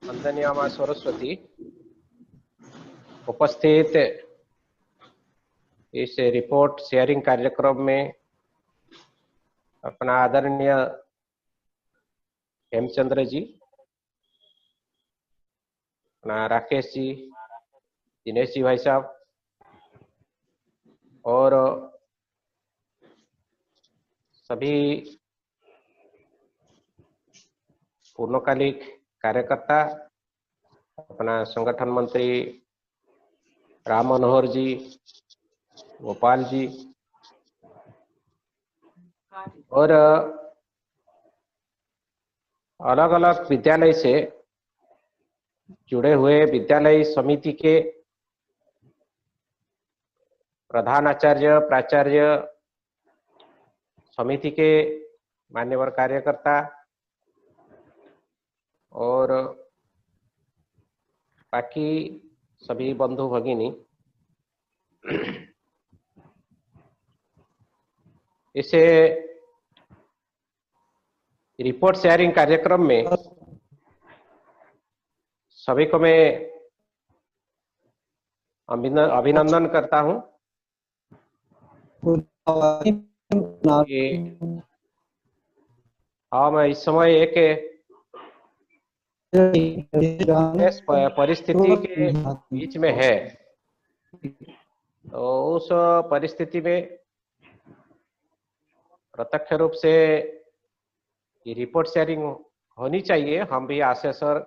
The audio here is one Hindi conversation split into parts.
वंदनीय मां सरस्वती, उपस्थित इस रिपोर्ट शेयरिंग कार्यक्रम में अपना आदरणीय हेमचंद्र जी, अपना राकेश जी, दिनेश जी भाई साहब और सभी पूर्णकालिक कार्यकर्ता, अपना संगठन मंत्री राम मनोहर जी, गोपाल जी और अलग अलग विद्यालय से जुड़े हुए विद्यालय समिति के प्रधान आचार्य, प्राचार्य, समिति के मान्यवर कार्यकर्ता और बाकी सभी बंधु भगिनी, इसे रिपोर्ट शेयरिंग कार्यक्रम में सभी को मैं अभिनंदन करता हूं। हम इस समय एक परिस्थिति के बीच में है, तो उस परिस्थिति में प्रत्यक्ष रूप से ये रिपोर्ट शेयरिंग होनी चाहिए। हम भी असेसर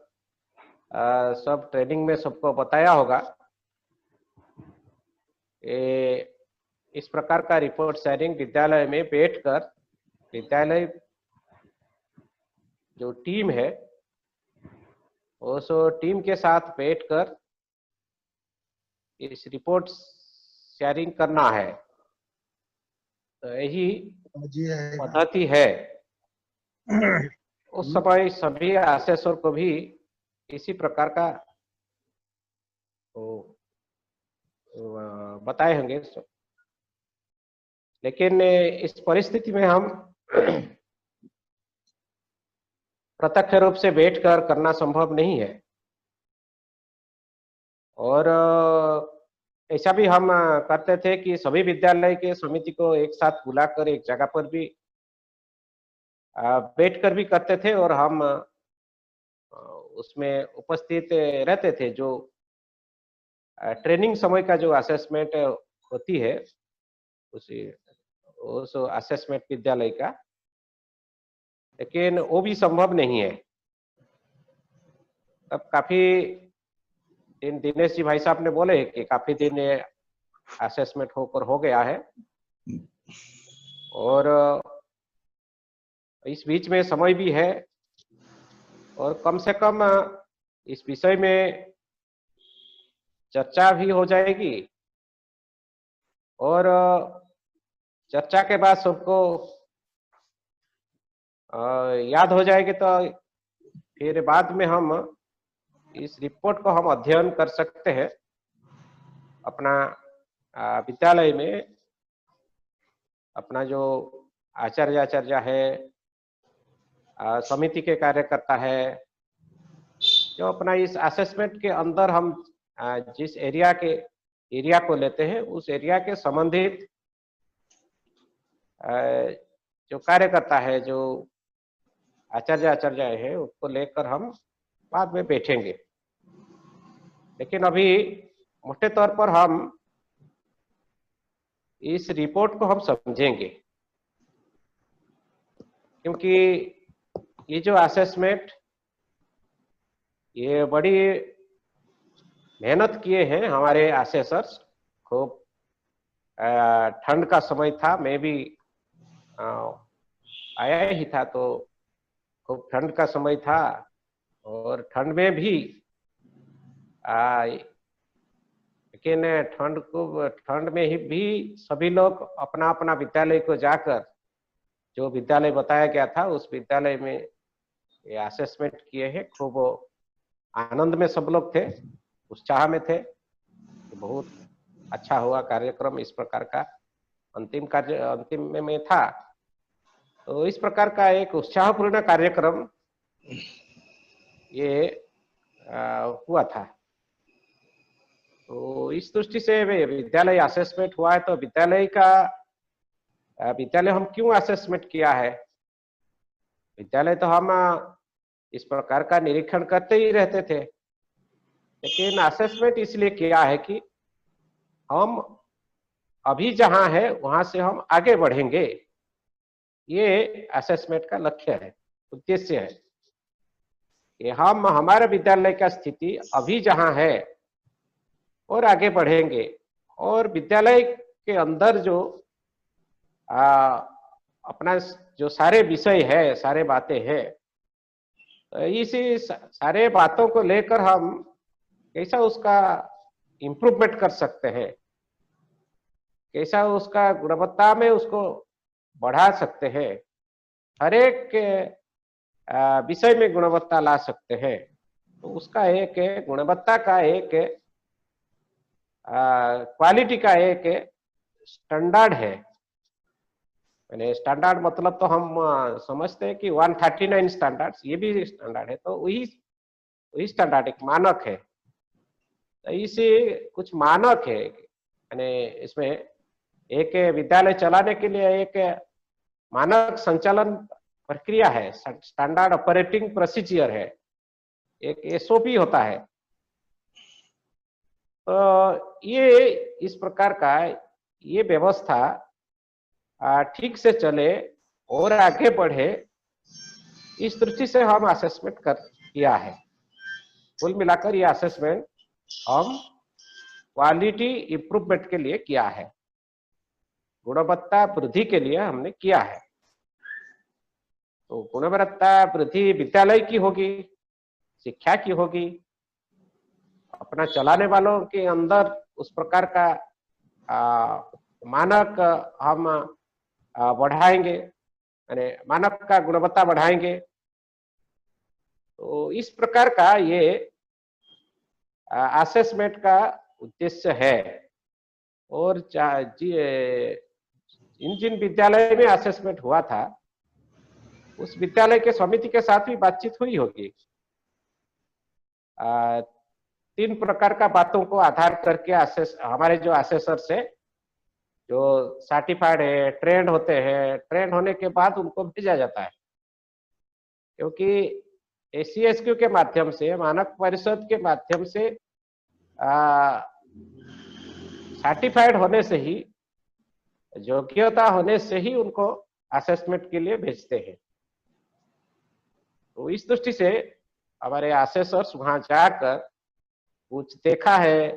सब ट्रेनिंग में सबको बताया होगा। इस प्रकार का रिपोर्ट शेयरिंग विद्यालय में बैठकर विद्यालय जो टीम है उस टीम के साथ बैठकर इस रिपोर्ट शेयरिंग करना है, तो यही पद्धति है। उस समय सभी असेसर को भी इसी प्रकार का बताए होंगे, लेकिन इस परिस्थिति में हम प्रत्यक्ष रूप से बैठकर करना संभव नहीं है और ऐसा भी हम करते थे कि सभी विद्यालय के समिति को एक साथ बुलाकर एक जगह पर भी बैठकर भी करते थे और हम उसमें उपस्थित रहते थे। जो ट्रेनिंग समय का जो असेसमेंट होती है उस असेसमेंट विद्यालय का, लेकिन वो भी संभव नहीं है। अब काफी दिन दिनेश जी भाई साहब ने बोले कि काफी दिन असेसमेंट होकर हो गया है और इस बीच में समय भी है और कम से कम इस विषय में चर्चा भी हो जाएगी और चर्चा के बाद सबको याद हो जाएगी, तो फिर बाद में हम इस रिपोर्ट को हम अध्ययन कर सकते हैं। अपना विद्यालय में अपना जो आचार्य है, समिति के कार्यकर्ता है, जो अपना इस असेसमेंट के अंदर हम जिस एरिया को लेते हैं उस एरिया के संबंधित जो कार्यकर्ता है, जो आचार्य है, उसको लेकर हम बाद में बैठेंगे। लेकिन अभी मोटे तौर पर हम इस रिपोर्ट को हम समझेंगे, क्योंकि ये जो असेसमेंट ये बड़ी मेहनत किए हैं हमारे असेसर्स। खूब ठंड का समय था, मैं भी आया ही था, तो खूब ठंड का समय था और ठंड में भी लेकिन ठंड में ही भी सभी लोग अपना अपना विद्यालय को जाकर जो विद्यालय बताया गया था उस विद्यालय में ये असेसमेंट किए हैं। खूब आनंद में सब लोग थे, उत्साह में थे। बहुत अच्छा हुआ कार्यक्रम, इस प्रकार का अंतिम में था। तो इस प्रकार का एक उत्साहपूर्ण कार्यक्रम ये हुआ था। तो इस दृष्टि से विद्यालय असेसमेंट हुआ है, तो विद्यालय हम क्यों असेसमेंट किया है? विद्यालय तो हम इस प्रकार का निरीक्षण करते ही रहते थे, लेकिन असेसमेंट इसलिए किया है कि हम अभी जहां है वहां से हम आगे बढ़ेंगे, ये असेसमेंट का लक्ष्य है, उद्देश्य है कि हम हमारे विद्यालय का स्थिति अभी जहां है और आगे बढ़ेंगे, और विद्यालय के अंदर जो अपना जो सारे विषय है, सारे बातें हैं, इसी सारे बातों को लेकर हम कैसा उसका इम्प्रूवमेंट कर सकते हैं, कैसा उसका गुणवत्ता में उसको बढ़ा सकते हैं, हर एक विषय में गुणवत्ता ला सकते हैं। तो उसका एक गुणवत्ता का एक क्वालिटी का एक स्टैंडर्ड है। यानी स्टैंडर्ड मतलब तो हम समझते हैं कि 139 स्टैंडर्ड्स, ये भी स्टैंडर्ड है, तो वही स्टैंडर्ड एक मानक है। तो इसे कुछ मानक है, यानी इसमें एक विद्यालय चलाने के लिए एक मानक संचालन प्रक्रिया है, स्टैंडर्ड ऑपरेटिंग प्रोसीजर है, एक एसओपी होता है। तो ये इस प्रकार का ये व्यवस्था ठीक से चले और आगे बढ़े, इस दृष्टि से हम असेसमेंट किया है। कुल मिलाकर ये असेसमेंट हम क्वालिटी इंप्रूवमेंट के लिए किया है, गुणवत्ता वृद्धि के लिए हमने किया है। तो गुणवत्ता वृद्धि विद्यालय की होगी, शिक्षा की होगी, अपना चलाने वालों के अंदर उस प्रकार का मानक हम बढ़ाएंगे, यानी मानक का गुणवत्ता बढ़ाएंगे। तो इस प्रकार का ये असेसमेंट का उद्देश्य है। और जिन विद्यालय में असेसमेंट हुआ था, उस विद्यालय के समिति के साथ भी बातचीत हुई होगी। 3 प्रकार का बातों को आधार करके हमारे जो असेसर्स है, जो सर्टिफाइड है, ट्रेंड होते हैं, ट्रेंड होने के बाद उनको भेजा जाता है, क्योंकि ACSQ के माध्यम से, मानक परिषद के माध्यम से सर्टिफाइड होने से ही, योग्यता होने से ही उनको असेसमेंट के लिए भेजते हैं। तो इस दृष्टि से हमारे असेसर्स वहां जाकर कुछ देखा है,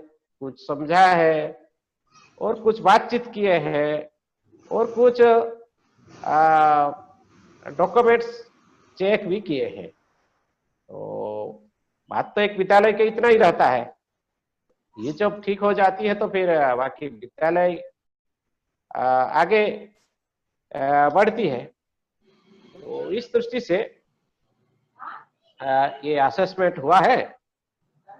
कुछ समझा है, और कुछ बातचीत किए हैं, और कुछ डॉक्यूमेंट्स चेक भी किए हैं। तो बात तो एक विद्यालय के इतना ही रहता है। ये जब ठीक हो जाती है तो फिर बाकी विद्यालय आगे बढ़ती है। तो इस दृष्टि से ये असेसमेंट हुआ है,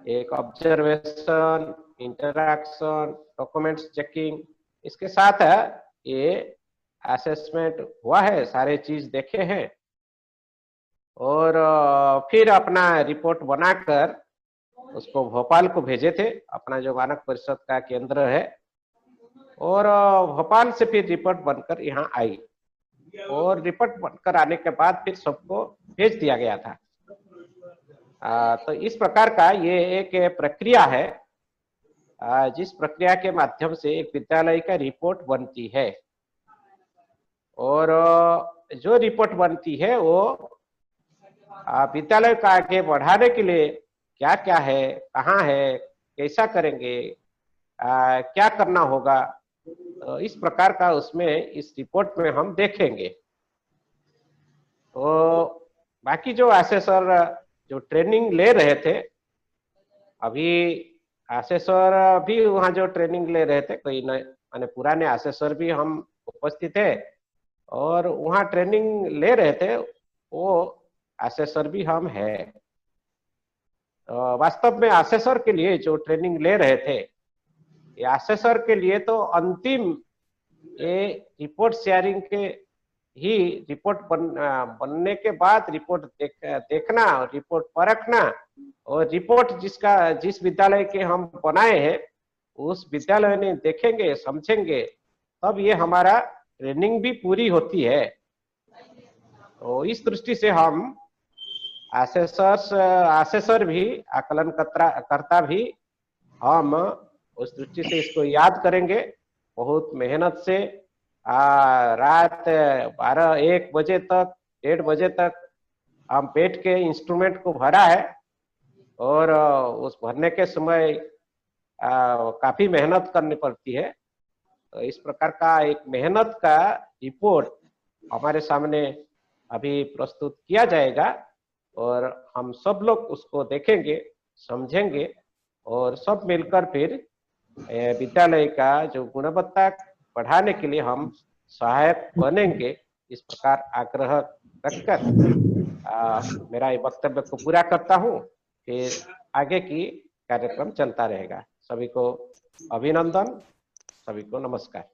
एक ऑब्जर्वेशन, इंटरैक्शन, डॉक्यूमेंट्स चेकिंग, इसके साथ ये असेसमेंट हुआ है, सारे चीज देखे हैं, और फिर अपना रिपोर्ट बनाकर उसको भोपाल को भेजे थे, अपना जो मानक परिषद का केंद्र है, और भोपाल से फिर रिपोर्ट बनकर यहाँ आई, और रिपोर्ट बनकर आने के बाद फिर सबको भेज दिया गया था। तो इस प्रकार का ये एक प्रक्रिया है, जिस प्रक्रिया के माध्यम से एक विद्यालय का रिपोर्ट बनती है, और जो रिपोर्ट बनती है वो विद्यालय को आगे बढ़ाने के लिए क्या क्या है, कहाँ है, कैसा करेंगे, क्या करना होगा, इस प्रकार का उसमें इस रिपोर्ट में हम देखेंगे। तो बाकी जो असेसर जो ट्रेनिंग ले रहे थे, अभी असेसर भी वहाँ जो ट्रेनिंग ले रहे थे, कोई माने पुराने असेसर भी हम उपस्थित है, और वहाँ ट्रेनिंग ले रहे थे, वो असेसर भी हम है। वास्तव में असेसर के लिए जो ट्रेनिंग ले रहे थे, ये असेसर के लिए तो अंतिम ये रिपोर्ट शेयरिंग के ही रिपोर्ट बनने के बाद रिपोर्ट देखना और रिपोर्ट परखना, और रिपोर्ट जिस विद्यालय के हम बनाए हैं उस विद्यालय ने देखेंगे समझेंगे, तब ये हमारा ट्रेनिंग भी पूरी होती है। तो इस दृष्टि से हम असेसर भी, आकलन कर्ता भी, हम उस दृष्टि से इसको याद करेंगे। बहुत मेहनत से रात 12-1 बजे तक, 1:30 बजे तक हम बैठ के इंस्ट्रूमेंट को भरा है, और उस भरने के समय काफी मेहनत करनी पड़ती है। तो इस प्रकार का एक मेहनत का रिपोर्ट हमारे सामने अभी प्रस्तुत किया जाएगा, और हम सब लोग उसको देखेंगे समझेंगे, और सब मिलकर फिर विद्यालय का जो गुणवत्ता बढ़ाने के लिए हम सहायक बनेंगे। इस प्रकार आग्रह रखकर मेरा ये वक्तव्य को पूरा करता हूँ। फिर आगे की कार्यक्रम चलता रहेगा। सभी को अभिनंदन, सभी को नमस्कार।